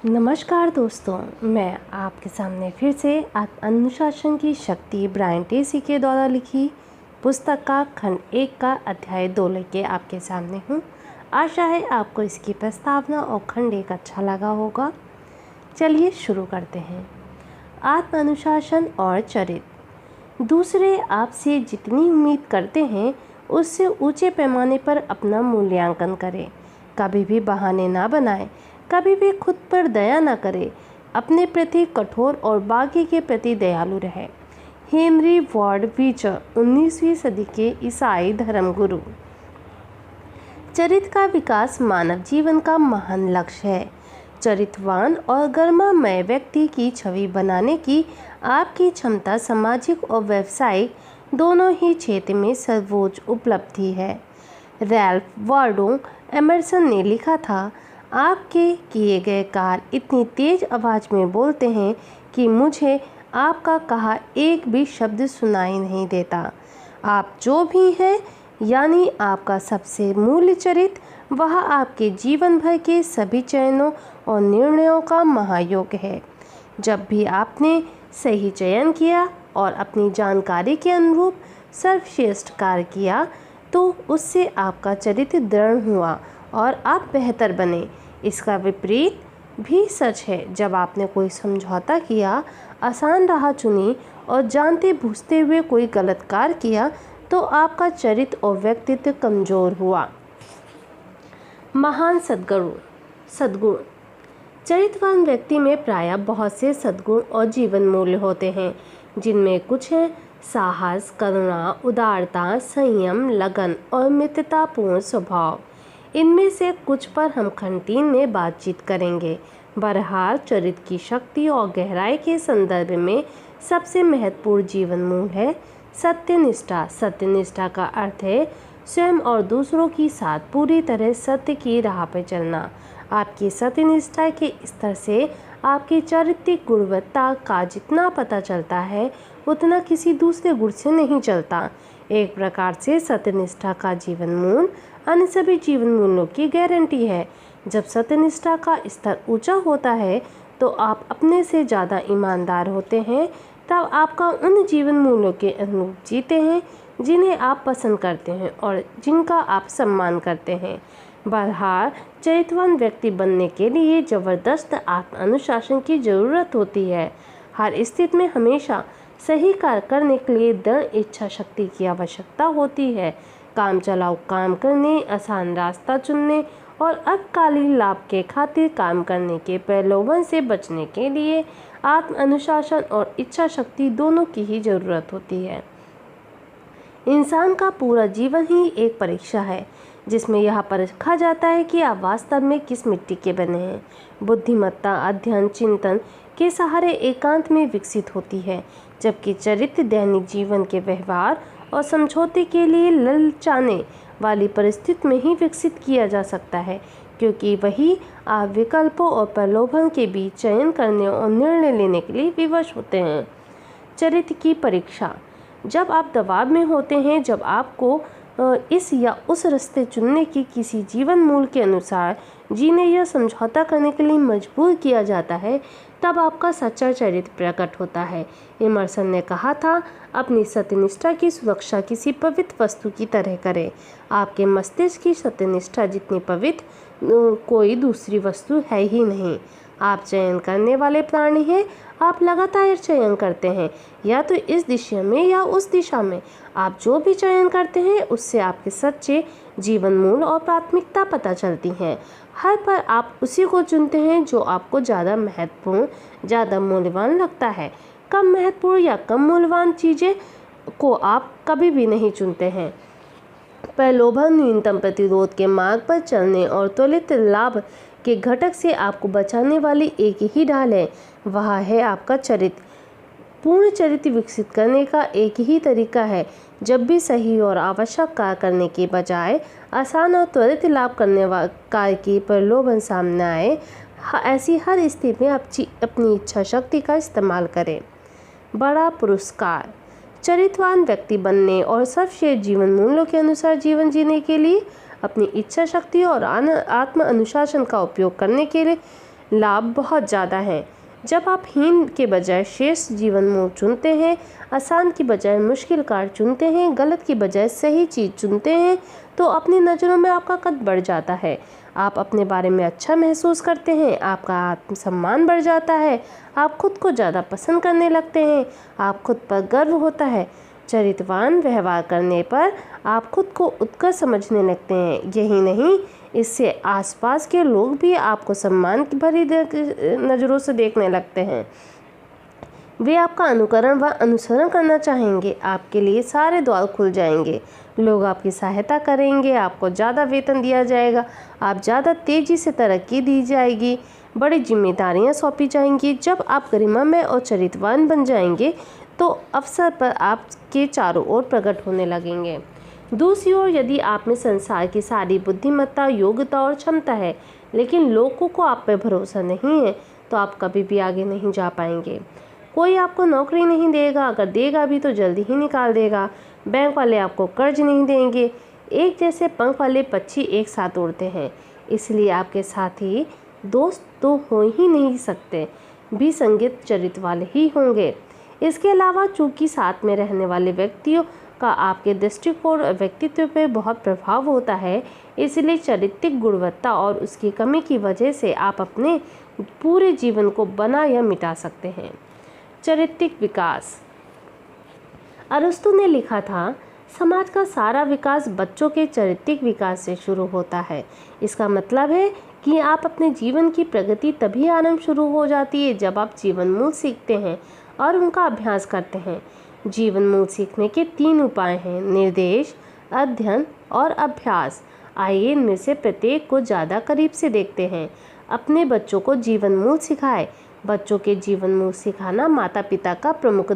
नमस्कार दोस्तों, मैं आपके सामने फिर से अनुशासन की शक्ति ब्रायन ट्रेसी के द्वारा लिखी पुस्तक का खंड 1 का अध्याय 2 लेके आपके सामने हूँ। आशा है आपको इसकी प्रस्तावना और खंड 1 अच्छा लगा होगा। चलिए शुरू करते हैं। आत्म अनुशासन और चरित्र। दूसरे आपसे जितनी उम्मीद करते हैं उससे ऊंचे पैमाने पर अपना मूल्यांकन करें। कभी भी बहाने ना बनाएं, कभी भी खुद पर दया न करे, अपने प्रति कठोर और बाकी के प्रति दयालु रहे। हेनरी वार्ड बीचर, 19वीं सदी के ईसाई धर्मगुरु। चरित्र का विकास मानव जीवन का महान लक्ष्य है। चरित्रवान और गरिमामय व्यक्ति की छवि बनाने की आपकी क्षमता सामाजिक और व्यावसायिक दोनों ही क्षेत्र में सर्वोच्च उपलब्धि है। रैल्फ वाल्डो एमर्सन ने लिखा था, आपके किए गए कार्य इतनी तेज आवाज़ में बोलते हैं कि मुझे आपका कहा एक भी शब्द सुनाई नहीं देता। आप जो भी हैं, यानी आपका सबसे मूल्य चरित्र, वह आपके जीवन भर के सभी चयनों और निर्णयों का महायोग है। जब भी आपने सही चयन किया और अपनी जानकारी के अनुरूप सर्वश्रेष्ठ कार्य किया, तो उससे आपका चरित्र दृढ़ हुआ और आप बेहतर बने। इसका विपरीत भी सच है। जब आपने कोई समझौता किया, आसान राह चुनी और जानते बूझते हुए कोई गलत कार्य किया, तो आपका चरित्र और व्यक्तित्व कमज़ोर हुआ। महान सद्गुण। चरित्रवान व्यक्ति में प्रायः बहुत से सद्गुण और जीवन मूल्य होते हैं, जिनमें कुछ हैं साहस, करुणा, उदारता, संयम, लगन और मित्रतापूर्ण स्वभाव। इनमें से कुछ पर हम खंड 3 में बातचीत करेंगे। बहरहाल चरित्र की शक्ति और गहराई के संदर्भ में सबसे महत्वपूर्ण जीवन मूल्य है सत्यनिष्ठा। सत्यनिष्ठा का अर्थ है स्वयं और दूसरों के साथ पूरी तरह सत्य की राह पर चलना। आपकी सत्यनिष्ठा के स्तर से आपकी चारित्रिक गुणवत्ता का जितना पता चलता है, उतना किसी दूसरे गुण से नहीं चलता। एक प्रकार से सत्यनिष्ठा का जीवन मूल्य अन्य सभी जीवन मूल्यों की गारंटी है। जब सत्यनिष्ठा का स्तर ऊंचा होता है, तो आप अपने से ज़्यादा ईमानदार होते हैं। तब आपका उन जीवन मूल्यों के अनुरूप जीते हैं जिन्हें आप पसंद करते हैं और जिनका आप सम्मान करते हैं। बहरहाल चरित्रवान व्यक्ति बनने के लिए ज़बरदस्त आत्म अनुशासन की ज़रूरत होती है। हर स्थिति में हमेशा सही कार्य करने के लिए दृढ़ इच्छा शक्ति की आवश्यकता होती है। काम चलाऊ काम करने, आसान रास्ता चुनने और अल्पकालीन लाभ के खातिर काम करने के प्रलोभन से बचने के लिए आत्म अनुशासन और इच्छा शक्ति दोनों की ही जरूरत होती है। इंसान का पूरा जीवन ही एक परीक्षा है, जिसमें यह परखा जाता है कि आप वास्तव में किस मिट्टी के बने हैं। बुद्धिमत्ता अध्ययन चिंतन के सहारे एकांत में विकसित होती है, जबकि चरित्र दैनिक जीवन के व्यवहार और समझौते के लिए ललचाने वाली परिस्थिति में ही विकसित किया जा सकता है, क्योंकि वही आप विकल्पों और प्रलोभन के बीच चयन करने और निर्णय लेने के लिए विवश होते हैं। चरित्र की परीक्षा। जब आप दबाव में होते हैं, जब आपको इस या उस रास्ते चुनने की किसी जीवन मूल्य के अनुसार जीने या समझौता करने के लिए मजबूर किया जाता है, तब आपका सच्चा चरित्र प्रकट होता है। एमर्सन ने कहा था, अपनी सत्यनिष्ठा की सुरक्षा किसी पवित्र वस्तु की तरह करें। आपके मस्तिष्क की सत्यनिष्ठा जितनी पवित्र कोई दूसरी वस्तु है ही नहीं। आप चयन करने वाले प्राणी हैं। आप लगातार चयन करते हैं, या तो इस दिशा में या उस दिशा में। आप जो भी चयन करते हैं, उससे आपके सच्चे जीवन मूल्य और प्राथमिकता पता चलती हैं। हर पर आप उसी को चुनते हैं जो आपको ज़्यादा महत्वपूर्ण, ज़्यादा मूल्यवान लगता है। कम महत्वपूर्ण या कम मूल्यवान चीज़ें को आप कभी भी नहीं चुनते हैं। प्रलोभन, न्यूनतम प्रतिरोध के मार्ग पर चलने और त्वरित लाभ के घटक से आपको बचाने वाली एक ही ढाल है, वह है आपका चरित्र। पूर्ण चरित्र विकसित करने का एक ही तरीका है। जब भी सही और आवश्यक कार्य करने के बजाय आसान और त्वरित लाभ करने वाले कार्य की प्रलोभन सामने आए, ऐसी हर स्थिति में अपनी इच्छा शक्ति का इस्तेमाल करें। बड़ा पुरस्कार। चरित्रवान व्यक्ति बनने और सर्वश्रेष्ठ जीवन मूल्यों के अनुसार जीवन जीने के लिए अपनी इच्छा शक्ति और आत्म अनुशासन का उपयोग करने के लिए लाभ बहुत ज़्यादा हैं। जब आप हीन के बजाय श्रेष्ठ जीवन मूल्य चुनते हैं, आसान की बजाय मुश्किल कार्य चुनते हैं, गलत की बजाय सही चीज़ चुनते हैं, तो अपनी नज़रों में आपका कद बढ़ जाता है। आप अपने बारे में अच्छा महसूस करते हैं, आपका आत्मसम्मान बढ़ जाता है, आप खुद को ज़्यादा पसंद करने लगते हैं, आप खुद पर गर्व होता है। चरित्रवान व्यवहार करने पर आप खुद को उत्कृष्ट समझने लगते हैं। यही नहीं, इससे आसपास के लोग भी आपको सम्मान की भरी नज़रों से देखने लगते हैं। वे आपका अनुकरण व अनुसरण करना चाहेंगे। आपके लिए सारे द्वार खुल जाएंगे। लोग आपकी सहायता करेंगे, आपको ज़्यादा वेतन दिया जाएगा, आप ज़्यादा तेज़ी से तरक्की दी जाएगी, बड़ी जिम्मेदारियां सौंपी जाएंगी। जब आप गरिमामय और चरित्रवान बन जाएंगे तो अवसर पर आपके चारों ओर प्रकट होने लगेंगे। दूसरी ओर, यदि आप में संसार की सारी बुद्धिमत्ता, योग्यता और क्षमता है, लेकिन लोगों को आप पर भरोसा नहीं है, तो आप कभी भी आगे नहीं जा पाएंगे। कोई आपको नौकरी नहीं देगा, अगर देगा भी तो जल्दी ही निकाल देगा। बैंक वाले आपको कर्ज नहीं देंगे। एक जैसे पंख वाले पक्षी एक साथ उड़ते हैं, इसलिए आपके साथी दोस्त तो हो ही नहीं सकते, भी संगीत चरित्र वाले ही होंगे। इसके अलावा चूंकि साथ में रहने वाले व्यक्तियों का आपके दृष्टिकोण और व्यक्तित्व पर बहुत प्रभाव होता है, इसलिए चारित्रिक गुणवत्ता और उसकी कमी की वजह से आप अपने पूरे जीवन को बना या मिटा सकते हैं। चारित्रिक विकास। अरस्तु ने लिखा था, समाज का सारा विकास बच्चों के चारित्रिक विकास से शुरू होता है। इसका मतलब है कि आप अपने जीवन की प्रगति तभी आरंभ शुरू हो जाती है जब आप जीवन मूल्य सीखते हैं और उनका अभ्यास करते हैं। जीवन मूल्य सीखने के 3 उपाय हैं: निर्देश, अध्ययन और अभ्यास। आइए इनमें से प्रत्येक को ज़्यादा करीब से देखते हैं। अपने बच्चों को जीवन मूल्य सिखाएं। बच्चों के जीवन मूल्य सिखाना माता पिता का प्रमुख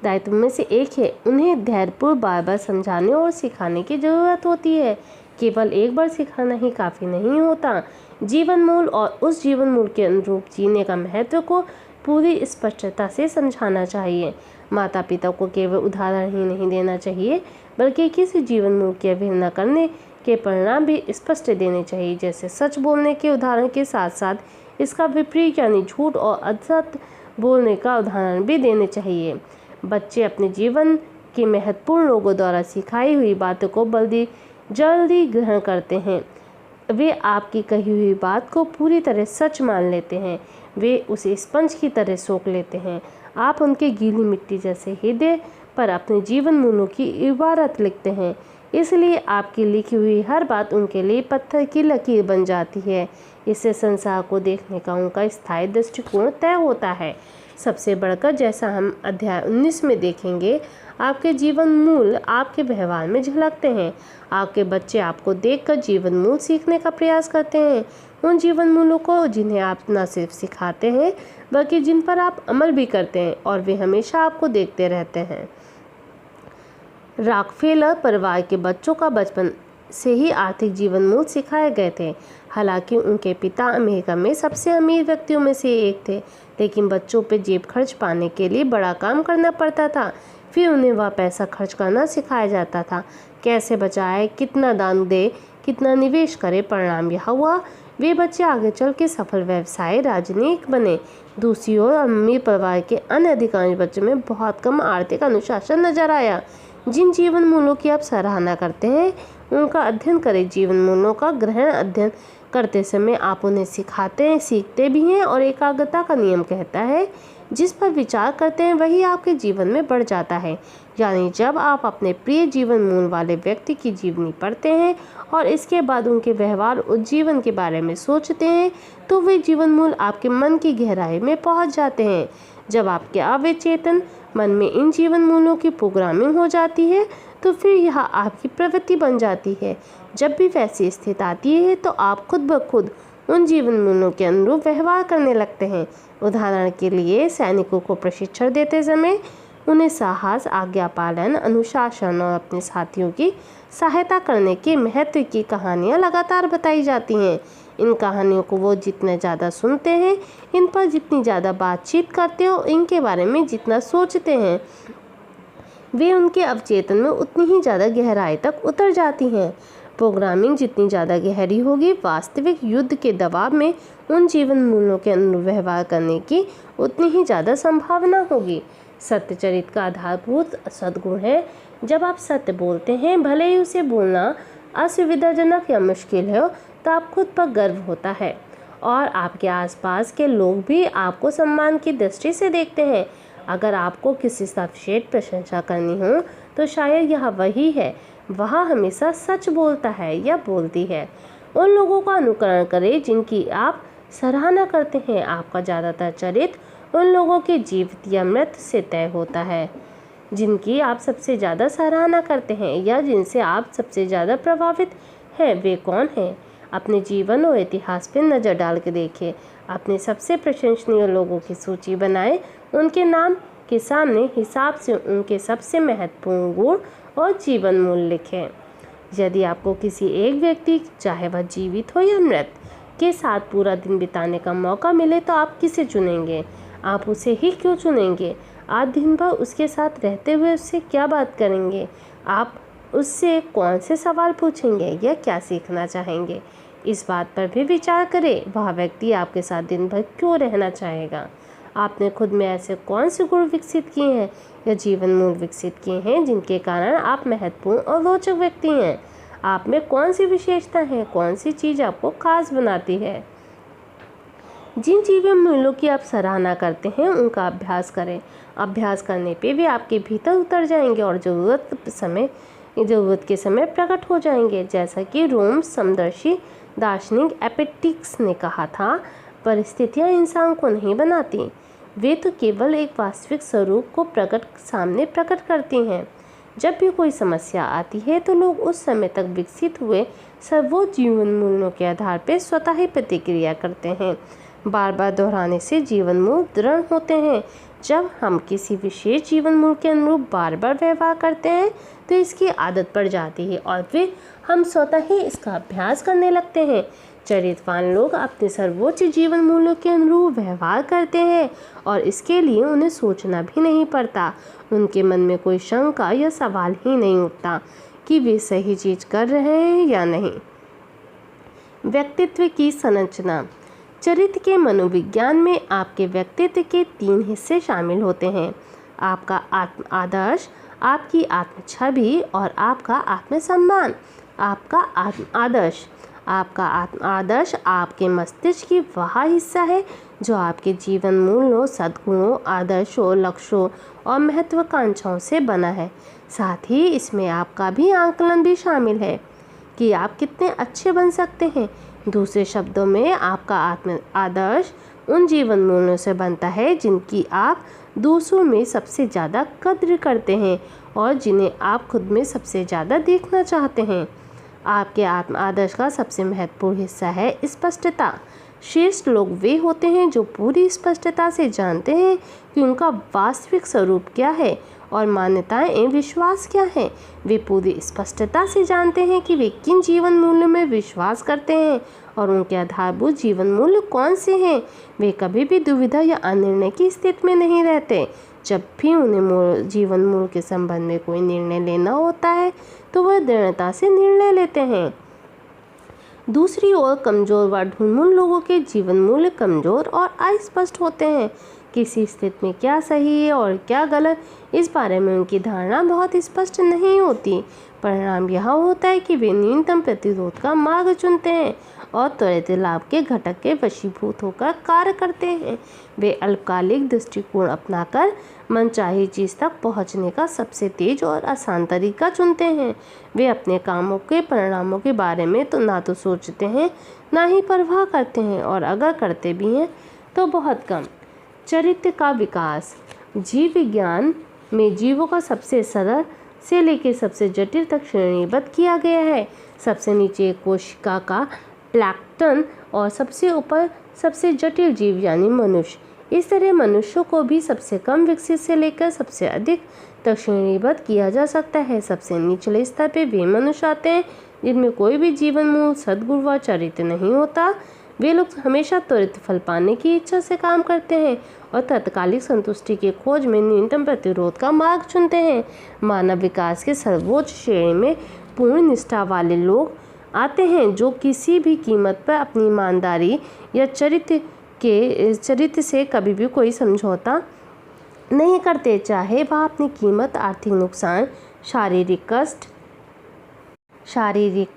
दायित्व में से एक है। उन्हें धैर्यपूर्वक बार बार समझाने और सिखाने की ज़रूरत होती है। केवल एक बार सिखाना ही काफ़ी नहीं होता। जीवन मूल्य और उस जीवन मूल्य के अनुरूप जीने का महत्व को पूरी स्पष्टता से समझाना चाहिए। माता पिता को केवल उदाहरण ही नहीं देना चाहिए, बल्कि किसी जीवन मूल्य की अवहेलना करने के परिणाम भी स्पष्ट देने चाहिए। जैसे सच बोलने के उदाहरण के साथ साथ इसका विपरीत यानी झूठ और असत्य बोलने का उदाहरण भी देने चाहिए। बच्चे अपने जीवन के महत्वपूर्ण लोगों द्वारा सिखाई हुई बातों को जल्दी ग्रहण करते हैं। वे आपकी कही हुई बात को पूरी तरह सच मान लेते हैं। वे उसे स्पंज की तरह सोख लेते हैं। आप उनके गीली मिट्टी जैसे हृदय पर अपने जीवन मूल्यों की इबारत लिखते हैं, इसलिए आपकी लिखी हुई हर बात उनके लिए पत्थर की लकीर बन जाती है। इससे संसार को देखने का उनका स्थायी दृष्टिकोण तय होता है। सबसे बढ़कर, जैसा हम अध्याय 19 में देखेंगे, आपके जीवन मूल्य आपके व्यवहार में झलकते हैं। आपके बच्चे आपको देखकर जीवन मूल्य सीखने का प्रयास करते हैं, उन जीवन मूल्यों को जिन्हें आप न सिर्फ सिखाते हैं बल्कि जिन पर आप अमल भी करते हैं, और वे हमेशा आपको देखते रहते हैं। रॉकफेलर परिवार के बच्चों का बचपन से ही आर्थिक जीवन मूल्य सिखाए गए थे। हालांकि उनके पिता अमेरिका में सबसे अमीर व्यक्तियों में से एक थे, लेकिन बच्चों पर जेब खर्च पाने के लिए बड़ा काम करना पड़ता था। फिर उन्हें वह पैसा खर्च करना सिखाया जाता था, कैसे बचाए, कितना दान दे, कितना निवेश करे। परिणाम यह हुआ, वे बच्चे आगे चल के सफल व्यवसायी राजनयिक बने। दूसरी ओर अमीर परिवार के अन्य अधिकांश बच्चों में बहुत कम आर्थिक अनुशासन नजर आया। जिन जीवन मूल्यों की आप सराहना करते हैं उनका अध्ययन करें। जीवन मूल्यों का ग्रहण अध्ययन करते समय आप उन्हें सिखाते हैं, सीखते भी हैं, और एकाग्रता का नियम कहता है जिस पर विचार करते हैं वही आपके जीवन में बढ़ जाता है। यानी जब आप अपने प्रिय जीवन मूल्य वाले व्यक्ति की जीवनी पढ़ते हैं और इसके बाद उनके व्यवहार और जीवन के बारे में सोचते हैं, तो वे जीवन मूल्य आपके मन की गहराई में पहुंच जाते हैं। जब आपके अवचेतन मन में इन जीवन मूल्यों की प्रोग्रामिंग हो जाती है, तो फिर यह आपकी प्रवृत्ति बन जाती है। जब भी वैसी स्थिति आती है तो आप खुद ब खुद उन जीवन मूल्यों के अनुरूप व्यवहार करने लगते हैं। उदाहरण के लिए, सैनिकों को प्रशिक्षण देते समय उन्हें साहस, आज्ञा पालन, अनुशासन और अपने साथियों की सहायता करने के महत्व की कहानियाँ लगातार बताई जाती हैं। इन कहानियों को वो जितने ज़्यादा सुनते हैं, इन पर जितनी ज़्यादा बातचीत करते हो, इनके बारे में जितना सोचते हैं, वे उनके अवचेतन में उतनी ही ज़्यादा गहराई तक उतर जाती हैं। प्रोग्रामिंग जितनी ज़्यादा गहरी होगी, वास्तविक युद्ध के दबाव में उन जीवन मूल्यों के अनुरूप व्यवहार करने की उतनी ही ज़्यादा संभावना होगी। सत्य चरित्र का आधारभूत सद्गुण है। जब आप सत्य बोलते हैं, भले ही उसे बोलना असुविधाजनक या मुश्किल हो, तो आप खुद पर गर्व होता है और आपके आसपास के लोग भी आपको सम्मान की दृष्टि से देखते हैं। अगर आपको किसी से विशेष प्रशंसा करनी हो तो शायद यह वही है, वह हमेशा सच बोलता है या बोलती है। उन लोगों का अनुकरण करें जिनकी आप सराहना करते हैं। आपका ज़्यादातर चरित्र उन लोगों के जीवित या मृत से तय होता है जिनकी आप सबसे ज़्यादा सराहना करते हैं या जिनसे आप सबसे ज़्यादा प्रभावित हैं। वे कौन हैं? अपने जीवन और इतिहास पर नज़र डाल के देखें। अपने सबसे प्रशंसनीय लोगों की सूची बनाएं। उनके नाम के सामने हिसाब से उनके सबसे महत्वपूर्ण गुण और जीवन मूल्य लिखें। यदि आपको किसी एक व्यक्ति, चाहे वह जीवित हो या मृत, के साथ पूरा दिन बिताने का मौका मिले तो आप किसे चुनेंगे? आप उसे ही क्यों चुनेंगे? आप दिन भर उसके साथ रहते हुए उससे क्या बात करेंगे? आप उससे कौन से सवाल पूछेंगे या क्या सीखना चाहेंगे? इस बात पर भी विचार करें, वह व्यक्ति आपके साथ दिन भर क्यों रहना चाहेगा। आपने खुद में ऐसे कौन से गुण विकसित किए हैं या जीवन मूल्य विकसित किए हैं जिनके कारण आप महत्वपूर्ण और रोचक व्यक्ति हैं। आप में कौन सी विशेषता है, कौन सी चीज़ आपको खास बनाती है। जिन जीवन मूल्यों की आप सराहना करते हैं उनका अभ्यास करें। अभ्यास करने पे वे आपके भीतर उतर जाएंगे और ज़रूरत के समय प्रकट हो जाएंगे। जैसा कि रोम समदर्शी दार्शनिक एपिक्टेटस ने कहा था, परिस्थितियाँ इंसान को नहीं बनाती, वे तो केवल एक वास्तविक स्वरूप को सामने प्रकट करती हैं। जब भी कोई समस्या आती है तो लोग उस समय तक विकसित हुए सर्वोच्च जीवन मूल्यों के आधार पर स्वतः ही प्रतिक्रिया करते हैं। बार बार दोहराने से जीवन मूल्य दृढ़ होते हैं। जब हम किसी विशेष जीवन मूल्य के अनुरूप बार बार व्यवहार करते हैं तो इसकी आदत पड़ जाती है और फिर हम स्वतः ही इसका अभ्यास करने लगते हैं। चरित्रवान लोग अपने सर्वोच्च जीवन मूल्यों के अनुरूप व्यवहार करते हैं और इसके लिए उन्हें सोचना भी नहीं पड़ता। उनके मन में कोई शंका या सवाल ही नहीं उठता कि वे सही चीज़ कर रहे हैं या नहीं। व्यक्तित्व की संरचना। चरित्र के मनोविज्ञान में आपके व्यक्तित्व के 3 हिस्से शामिल होते हैं: आपका आत्म आदर्श, आपकी आत्म छवि और आपका आत्मसम्मान। आपका आत्म आदर्श आपके मस्तिष्क की वह हिस्सा है जो आपके जीवन मूल्यों, सद्गुणों, आदर्शों, लक्ष्यों और महत्वाकांक्षाओं से बना है। साथ ही इसमें आपका भी आकलन भी शामिल है कि आप कितने अच्छे बन सकते हैं। दूसरे शब्दों में, आपका आत्म आदर्श उन जीवन मूल्यों से बनता है जिनकी आप दूसरों में सबसे ज़्यादा कद्र करते हैं और जिन्हें आप खुद में सबसे ज़्यादा देखना चाहते हैं। आपके आत्म आदर्श का सबसे महत्वपूर्ण हिस्सा है स्पष्टता। श्रेष्ठ लोग वे होते हैं जो पूरी स्पष्टता से जानते हैं कि उनका वास्तविक स्वरूप क्या है और मान्यताएं एवं विश्वास क्या है। वे पूरी स्पष्टता से जानते हैं कि वे किन जीवन मूल्यों में विश्वास करते हैं और उनके आधारभूत जीवन मूल्य कौन से हैं। वे कभी भी दुविधा या अनिर्णय की स्थिति में नहीं रहते। जब भी उन्हें जीवन मूल्य के संबंध में कोई निर्णय लेना होता है तो वह दृढ़ता से निर्णय लेते हैं। दूसरी ओर कमज़ोर व ढुलमुल लोगों के जीवन मूल्य कमज़ोर और अस्पष्ट होते हैं। किसी स्थिति में क्या सही है और क्या गलत, इस बारे में उनकी धारणा बहुत स्पष्ट नहीं होती। परिणाम यह होता है कि वे न्यूनतम प्रतिरोध का मार्ग चुनते हैं और त्वरित लाभ के घटक के वशीभूत होकर कार्य करते हैं। वे अल्पकालिक दृष्टिकोण अपनाकर मनचाही चीज़ तक पहुंचने का सबसे तेज और आसान तरीका चुनते हैं। वे अपने कामों के परिणामों के बारे में तो ना तो सोचते हैं ना ही परवाह करते हैं, और अगर करते भी हैं तो बहुत कम। चरित्र का विकास। जीव विज्ञान में जीवों का सबसे सरल से लेकर सबसे जटिल तक श्रेणीबद्ध किया गया है। सबसे नीचे कोशिका का प्लैंकटन और सबसे ऊपर सबसे जटिल जीव यानी मनुष्य। इस तरह मनुष्यों को भी सबसे कम विकसित से लेकर सबसे अधिक तक श्रेणीबद्ध किया जा सकता है। सबसे निचले स्तर पे वे मनुष्य आते हैं जिनमें कोई भी जीवन मूल्य, सद्गुण व चरित्र नहीं होता। वे लोग हमेशा त्वरित फल पाने की इच्छा से काम करते हैं और तत्कालिक संतुष्टि की खोज में न्यूनतम प्रतिरोध का मार्ग चुनते हैं। मानव विकास के सर्वोच्च श्रेणी में पूर्ण निष्ठा वाले लोग आते हैं जो किसी भी कीमत पर अपनी ईमानदारी या चरित्र से कभी भी कोई समझौता नहीं करते, चाहे वह अपनी कीमत, आर्थिक नुकसान, शारीरिक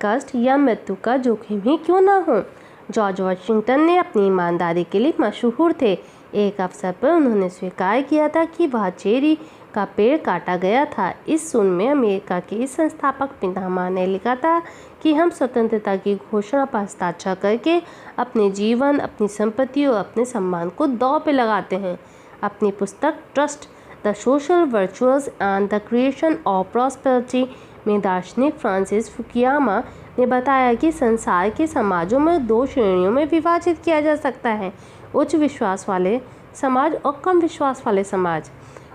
कष्ट या मृत्यु का जोखिम ही क्यों ना हो। जॉर्ज वॉशिंगटन ने अपनी ईमानदारी के लिए मशहूर थे। एक अवसर पर उन्होंने स्वीकार किया था कि वह चेरी का पेड़ काटा गया था। इस सुन में अमेरिका के इस संस्थापक पितामह ने लिखा था कि हम स्वतंत्रता की घोषणा पर हस्ताक्षर करके अपने जीवन, अपनी संपत्ति और अपने सम्मान को दांव पे लगाते हैं। अपनी पुस्तक trust the social virtuous and the creation of prosperity में दार्शनिक फ्रांसिस फुकुयामा ने बताया कि संसार के समाजों में 2 श्रेणियों में विभाजित किया जा सकता है, उच्च विश्वास वाले समाज और कम विश्वास वाले समाज।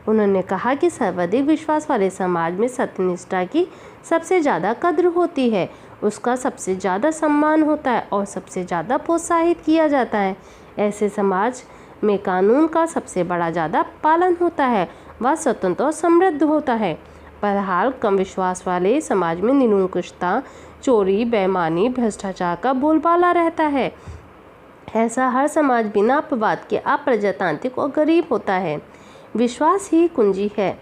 उन्होंने कहा कि सर्वाधिक विश्वास वाले समाज में सत्यनिष्ठा की सबसे ज़्यादा कद्र होती है, उसका सबसे ज़्यादा सम्मान होता है और सबसे ज़्यादा प्रोत्साहित किया जाता है। ऐसे समाज में कानून का सबसे बड़ा ज़्यादा पालन होता है, वह स्वतंत्र और समृद्ध होता है। बहरहाल कम विश्वास वाले समाज में निरंकुशता, चोरी, बेईमानी, भ्रष्टाचार का बोलबाला रहता है। ऐसा हर समाज बिना अपवाद के अप्रजातांत्रिक और गरीब होता है। विश्वास ही कुंजी है।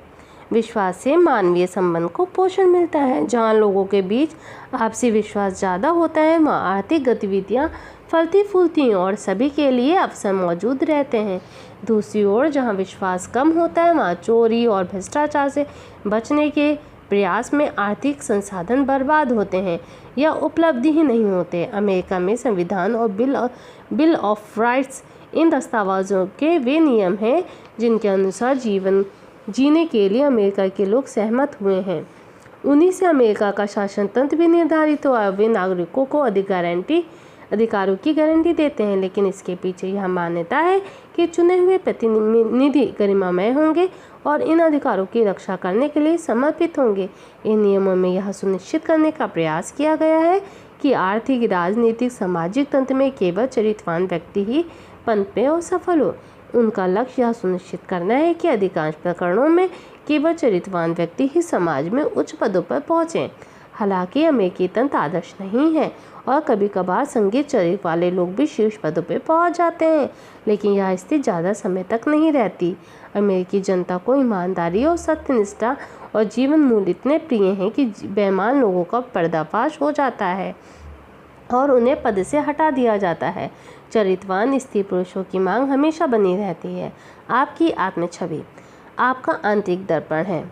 विश्वास से मानवीय संबंध को पोषण मिलता है। जहाँ लोगों के बीच आपसी विश्वास ज़्यादा होता है, वहाँ आर्थिक गतिविधियाँ फलती फूलती हैं और सभी के लिए अवसर मौजूद रहते हैं। दूसरी ओर जहाँ विश्वास कम होता है, वहाँ चोरी और भ्रष्टाचार से बचने के प्रयास में आर्थिक संसाधन बर्बाद होते हैं या उपलब्धि ही नहीं होते। अमेरिका में संविधान और बिल ऑफ राइट्स इन दस्तावेजों के वे नियम हैं जिनके अनुसार जीवन जीने के लिए अमेरिका के लोग सहमत हुए हैं। उन्हीं से अमेरिका का शासन तंत्र भी निर्धारित हुआ है। वे नागरिकों को अधिकारों की गारंटी देते हैं, लेकिन इसके पीछे यह मान्यता है कि चुने हुए प्रतिनिधि गरिमामय होंगे और इन अधिकारों की रक्षा करने के लिए समर्पित होंगे। इन नियमों में यह सुनिश्चित करने का प्रयास किया गया है कि आर्थिक, राजनीतिक, सामाजिक तंत्र में केवल चरित्रवान व्यक्ति ही पनपे और सफल हो। उनका लक्ष्य यह सुनिश्चित करना है कि अधिकांश प्रकरणों में केवल चरित्रवान व्यक्ति ही समाज में उच्च पदों पर पहुँचें। हालांकि अमेरिकी तंत्र आदर्श नहीं है और कभी कभार संगीत चरित्र वाले लोग भी शीर्ष पदों पर पहुंच जाते हैं, लेकिन यह स्थिति ज़्यादा समय तक नहीं रहती। अमेरिकी जनता को ईमानदारी और सत्यनिष्ठा और जीवन मूल्य इतने प्रिय हैं कि बेईमान लोगों का पर्दाफाश हो जाता है और उन्हें पद से हटा दिया जाता है। चरित्रवान स्त्री पुरुषों की मांग हमेशा बनी रहती है। आपकी आत्मछवि आपका आंतरिक दर्पण है।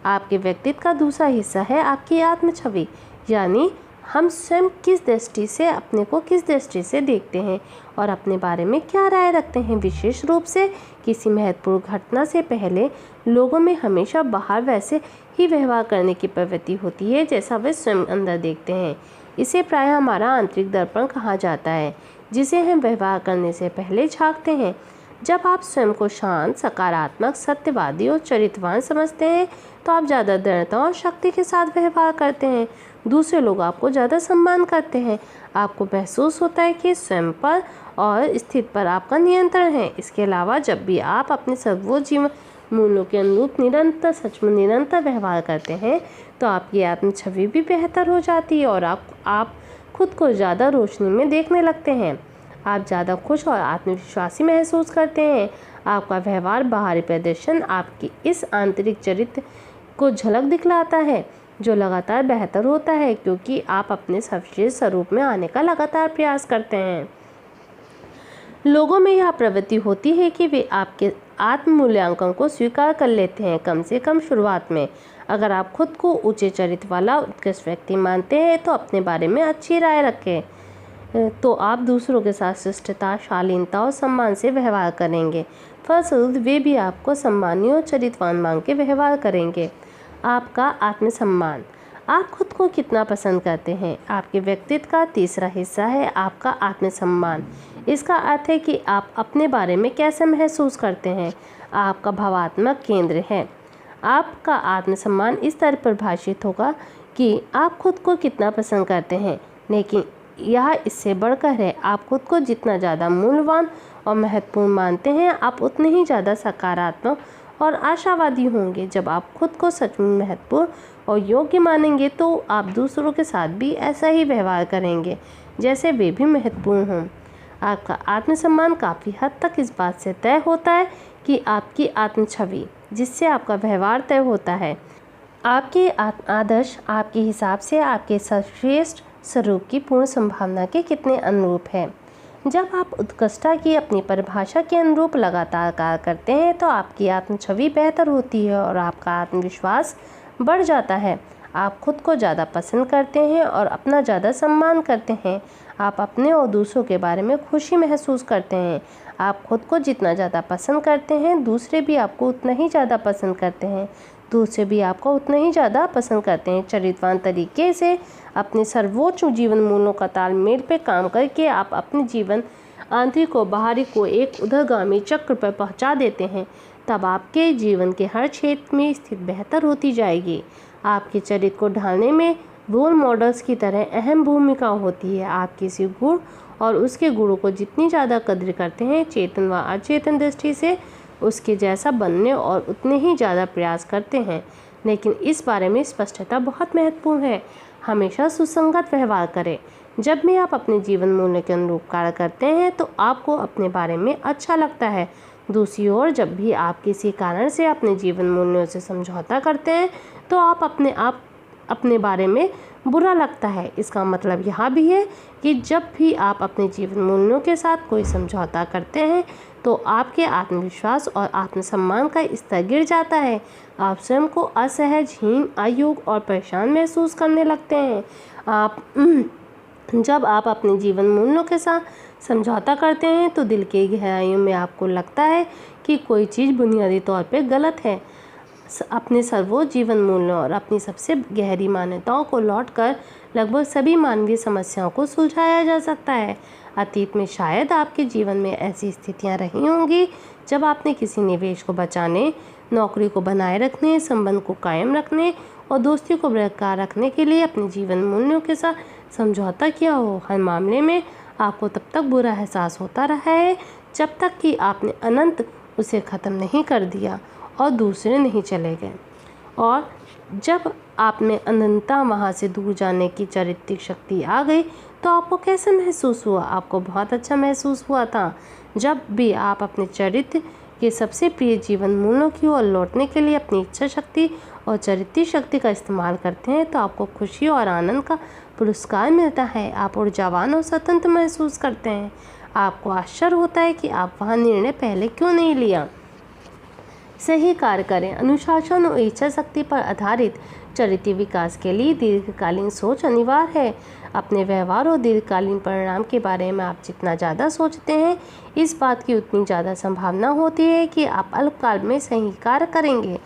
आपके व्यक्तित्व का दूसरा हिस्सा है आपकी आत्मछवि, यानी हम स्वयं किस दृष्टि से अपने को किस दृष्टि से देखते हैं और अपने बारे में क्या राय रखते हैं। विशेष रूप से किसी महत्वपूर्ण घटना से पहले लोगों में हमेशा बाहर वैसे ही व्यवहार करने की प्रवृत्ति होती है जैसा वे स्वयं अंदर देखते हैं। इसे प्रायः हमारा आंतरिक दर्पण कहा जाता है, जिसे हम व्यवहार करने से पहले झांकते हैं। जब आप स्वयं को शांत, सकारात्मक, सत्यवादी और चरित्रवान समझते हैं तो आप ज़्यादा दृढ़ता और शक्ति के साथ व्यवहार करते हैं। दूसरे लोग आपको ज़्यादा सम्मान करते हैं। आपको महसूस होता है कि स्वयं पर और स्थिति पर आपका नियंत्रण है। इसके अलावा जब भी आप अपने सर्वोच्च जीवन मूल्यों के अनुरूप निरंतर व्यवहार करते हैं तो आपकी आत्मछवि भी बेहतर हो जाती है और आप खुद को ज़्यादा रोशनी में देखने लगते हैं। आप ज़्यादा खुश और आत्मविश्वासी महसूस करते हैं। आपका व्यवहार, बाहरी प्रदर्शन आपकी इस आंतरिक चरित्र को झलक दिखलाता है जो लगातार बेहतर होता है, क्योंकि आप अपने सर्वश्रेष्ठ स्वरूप में आने का लगातार प्रयास करते हैं। लोगों में यह प्रवृत्ति होती है कि वे आपके आत्म मूल्यांकन को स्वीकार कर लेते हैं, कम से कम शुरुआत में। अगर आप खुद को ऊंचे चरित्र वाला उत्कृष्ट व्यक्ति मानते हैं तो अपने बारे में अच्छी राय रखें, तो आप दूसरों के साथ शिष्टता, शालीनता और सम्मान से व्यवहार करेंगे। फलस्वरूप वे भी आपको सम्मानीय और चरित्रवान मान के व्यवहार करेंगे। आपका आत्मसम्मान, आप खुद को कितना पसंद करते हैं, आपके व्यक्तित्व का तीसरा हिस्सा है आपका आत्मसम्मान। इसका अर्थ है कि आप अपने बारे में कैसे महसूस करते हैं, आपका भावात्मक केंद्र है। आपका आत्मसम्मान इस तरह परिभाषित होगा कि आप खुद को कितना पसंद करते हैं, लेकिन यह इससे बढ़कर है। आप खुद को जितना ज़्यादा मूल्यवान और महत्वपूर्ण मानते हैं, आप उतने ही ज़्यादा सकारात्मक और आशावादी होंगे। जब आप खुद को सच में महत्वपूर्ण और योग्य मानेंगे तो आप दूसरों के साथ भी ऐसा ही व्यवहार करेंगे जैसे वे भी महत्वपूर्ण हों। आपका आत्मसम्मान काफ़ी हद तक इस बात से तय होता है कि आपकी आत्म छवि जिससे आपका व्यवहार तय होता है, आपके आदर्श आपके हिसाब से आपके सर्वश्रेष्ठ स्वरूप की पूर्ण संभावना के कितने अनुरूप है। जब आप उत्कृष्टता की अपनी परिभाषा के अनुरूप लगातार कार्य करते हैं तो आपकी आत्म छवि बेहतर होती है और आपका आत्मविश्वास बढ़ जाता है। आप खुद को ज़्यादा पसंद करते हैं और अपना ज़्यादा सम्मान करते हैं। आप अपने और दूसरों के बारे में खुशी महसूस करते हैं। आप खुद को जितना ज़्यादा पसंद करते हैं दूसरे भी आपको उतना ही ज़्यादा पसंद करते हैं। दूसरे भी आपको उतना ही ज़्यादा पसंद करते हैं। चरित्रवान तरीके से अपने सर्वोच्च जीवन मूल्यों का तालमेल पे काम करके आप अपने जीवन आंतरिक और बाहरी को एक उधरगामी चक्र पर पहुंचा देते हैं। तब आपके जीवन के हर क्षेत्र में स्थिति बेहतर होती जाएगी। आपके चरित्र को ढालने में रोल मॉडल्स की तरह अहम भूमिका होती है। आप किसी गुण और उसके गुणों को जितनी ज़्यादा कद्र करते हैं चेतन व अचेतन दृष्टि से उसके जैसा बनने और उतने ही ज़्यादा प्रयास करते हैं। लेकिन इस बारे में स्पष्टता बहुत महत्वपूर्ण है। हमेशा सुसंगत व्यवहार करें। जब भी आप अपने जीवन मूल्य के अनुरूप कार्य करते हैं तो आपको अपने बारे में अच्छा लगता है। दूसरी ओर जब भी आप किसी कारण से अपने जीवन मूल्यों से समझौता करते हैं तो आप अपने बारे में बुरा लगता है। इसका मतलब यह भी है कि जब भी आप अपने जीवन मूल्यों के साथ कोई समझौता करते हैं तो आपके आत्मविश्वास और आत्मसम्मान का स्तर गिर जाता है। आप स्वयं को असहज, हीन, अयोग्य और परेशान महसूस करने लगते हैं। जब आप अपने जीवन मूल्यों के साथ समझौता करते हैं तो दिल की गहराइयों में आपको लगता है कि कोई चीज़ बुनियादी तौर पे गलत है। अपने सर्वोच्च जीवन मूल्यों और अपनी सबसे गहरी मान्यताओं को लौटकर लगभग सभी मानवीय समस्याओं को सुलझाया जा सकता है। अतीत में शायद आपके जीवन में ऐसी स्थितियां रही होंगी जब आपने किसी निवेश को बचाने, नौकरी को बनाए रखने, संबंध को कायम रखने और दोस्ती को बरकरार रखने के लिए अपने जीवन मूल्यों के साथ समझौता किया हो। हर मामले में आपको तब तक बुरा एहसास होता रहा है जब तक कि आपने अनंत उसे ख़त्म नहीं कर दिया और दूसरे नहीं चले गए। और जब आप में अनंतता वहाँ से दूर जाने की चारित्रिक शक्ति आ गई तो आपको कैसा महसूस हुआ? आपको बहुत अच्छा महसूस हुआ था। जब भी आप अपने चरित्र के सबसे प्रिय जीवन मूल्यों की ओर लौटने के लिए अपनी इच्छा शक्ति और चारित्रिक शक्ति का इस्तेमाल करते हैं तो आपको खुशी और आनंद का पुरस्कार मिलता है। आप ऊर्जावान और स्वतंत्र महसूस करते हैं। आपको आश्चर्य होता है कि आप वहाँ निर्णय पहले क्यों नहीं लिया। सही कार्य करें। अनुशासन और इच्छा शक्ति पर आधारित चरित्र विकास के लिए दीर्घकालीन सोच अनिवार्य है। अपने व्यवहार और दीर्घकालीन परिणाम के बारे में आप जितना ज़्यादा सोचते हैं इस बात की उतनी ज़्यादा संभावना होती है कि आप अल्पकाल में सही कार्य करेंगे।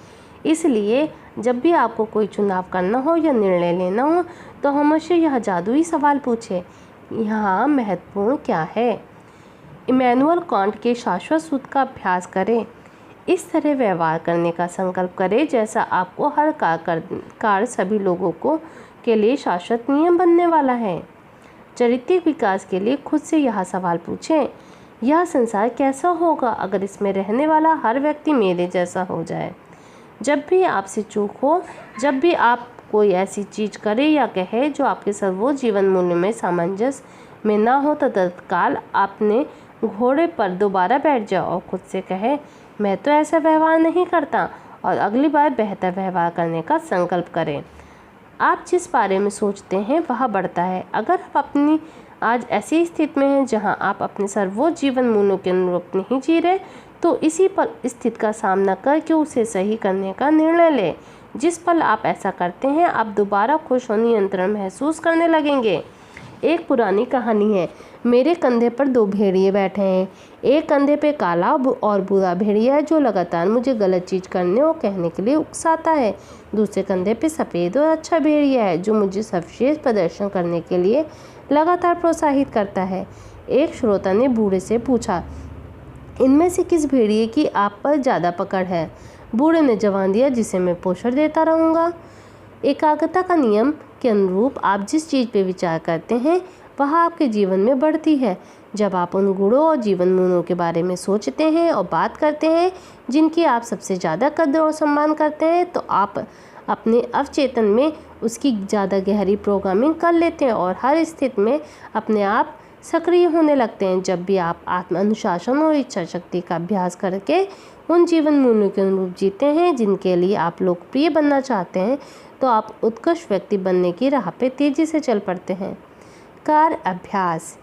इसलिए जब भी आपको कोई चुनाव करना हो या निर्णय लेना हो तो हमेशा यह जादुई सवाल पूछे, यहाँ महत्वपूर्ण क्या है। इमैनुअल कांट के शाश्वत सूत्र का अभ्यास करें। इस तरह व्यवहार करने का संकल्प करें जैसा आपको हर कार्य सभी लोगों के लिए शाश्वत नियम बनने वाला है। चारित्रिक विकास के लिए खुद से यह सवाल पूछें, यह संसार कैसा होगा अगर इसमें रहने वाला हर व्यक्ति मेरे जैसा हो जाए। जब भी आपसे चूक हो, जब भी आप कोई ऐसी चीज़ करे या कहे जो आपके सर्वोच्च जीवन मूल्य में सामंजस्य में ना हो तो तत्काल अपने घोड़े पर दोबारा बैठ जाओ और खुद से कहे, मैं तो ऐसा व्यवहार नहीं करता, और अगली बार बेहतर व्यवहार करने का संकल्प करें। आप जिस बारे में सोचते हैं वह बढ़ता है। अगर आप अपनी आज ऐसी स्थिति में हैं जहां आप अपने सर्वोच्च जीवन मूल्यों के अनुरूप नहीं जी रहे तो इसी पल स्थिति का सामना करके उसे सही करने का निर्णय लें। जिस पल आप ऐसा करते हैं आप दोबारा खुश और नियंत्रण महसूस करने लगेंगे। एक पुरानी कहानी है। मेरे कंधे पर दो भेड़िए बैठे हैं। एक कंधे पे काला और बुरा भेड़िया है जो लगातार मुझे गलत चीज़ करने और कहने के लिए उकसाता है। दूसरे कंधे पे सफ़ेद और अच्छा भेड़िया है जो मुझे सर्वश्रेष्ठ प्रदर्शन करने के लिए लगातार प्रोत्साहित करता है। एक श्रोता ने बूढ़े से पूछा, इनमें से किस भेड़िए की आप पर ज़्यादा पकड़ है? बूढ़े ने जवाब दिया, जिसे मैं पोषण देता रहूँगा। एकाग्रता का नियम के अनुरूप आप जिस चीज़ पे विचार करते हैं वह आपके जीवन में बढ़ती है। जब आप उन गुणों और जीवन मूल्यों के बारे में सोचते हैं और बात करते हैं जिनकी आप सबसे ज़्यादा कद्र और सम्मान करते हैं, तो आप अपने अवचेतन में उसकी ज़्यादा गहरी प्रोग्रामिंग कर लेते हैं और हर स्थिति में अपने आप सक्रिय होने लगते हैं। जब भी आप आत्म अनुशासन और इच्छा शक्ति का अभ्यास करके उन जीवन मूल्यों के अनुरूप जीते हैं जिनके लिए आप लोकप्रिय बनना चाहते हैं, तो आप उत्कृष्ट व्यक्ति बनने की राह पे तेज़ी से चल पड़ते हैं। कार्य अभ्यास।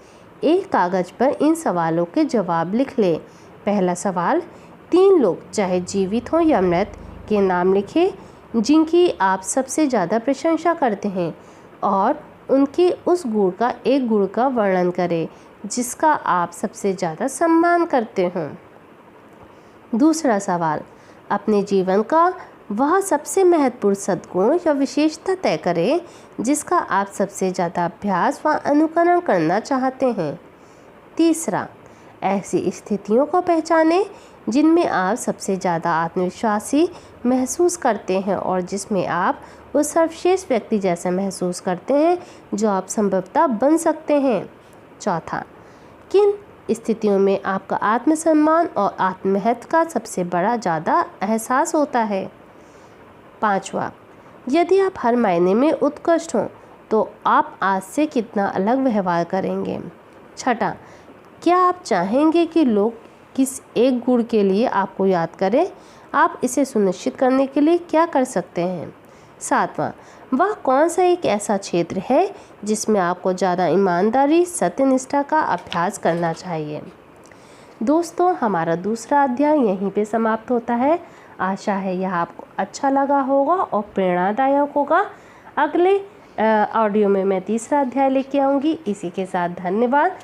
एक कागज़ पर इन सवालों के जवाब लिख लें। पहला सवाल, 3 लोग चाहे जीवित हों या मृत के नाम लिखें जिनकी आप सबसे ज़्यादा प्रशंसा करते हैं और उनके उस गुण का एक गुण का वर्णन करें जिसका आप सबसे ज़्यादा सम्मान करते हों। दूसरा सवाल, अपने जीवन का वह सबसे महत्वपूर्ण सद्गुण या विशेषता तय करें जिसका आप सबसे ज़्यादा अभ्यास व अनुकरण करना चाहते हैं। तीसरा, ऐसी स्थितियों को पहचानें जिनमें आप सबसे ज़्यादा आत्मविश्वासी महसूस करते हैं और जिसमें आप उस सर्वश्रेष्ठ व्यक्ति जैसा महसूस करते हैं जो आप संभवतः बन सकते हैं। चौथा, किन स्थितियों में आपका आत्मसम्मान और आत्ममहत्व का सबसे बड़ा ज़्यादा एहसास होता है। पांचवा, यदि आप हर मायने में उत्कृष्ट हों तो आप आज से कितना अलग व्यवहार करेंगे। छठा, क्या आप चाहेंगे कि लोग किस एक गुण के लिए आपको याद करें? आप इसे सुनिश्चित करने के लिए क्या कर सकते हैं। सातवां, वह कौन सा एक ऐसा क्षेत्र है जिसमें आपको ज़्यादा ईमानदारी सत्यनिष्ठा का अभ्यास करना चाहिए। दोस्तों, हमारा दूसरा अध्याय यहीं पे समाप्त होता है। आशा है यह आपको अच्छा लगा होगा और प्रेरणादायक होगा। अगले ऑडियो में मैं तीसरा अध्याय लेके आऊँगी। इसी के साथ धन्यवाद।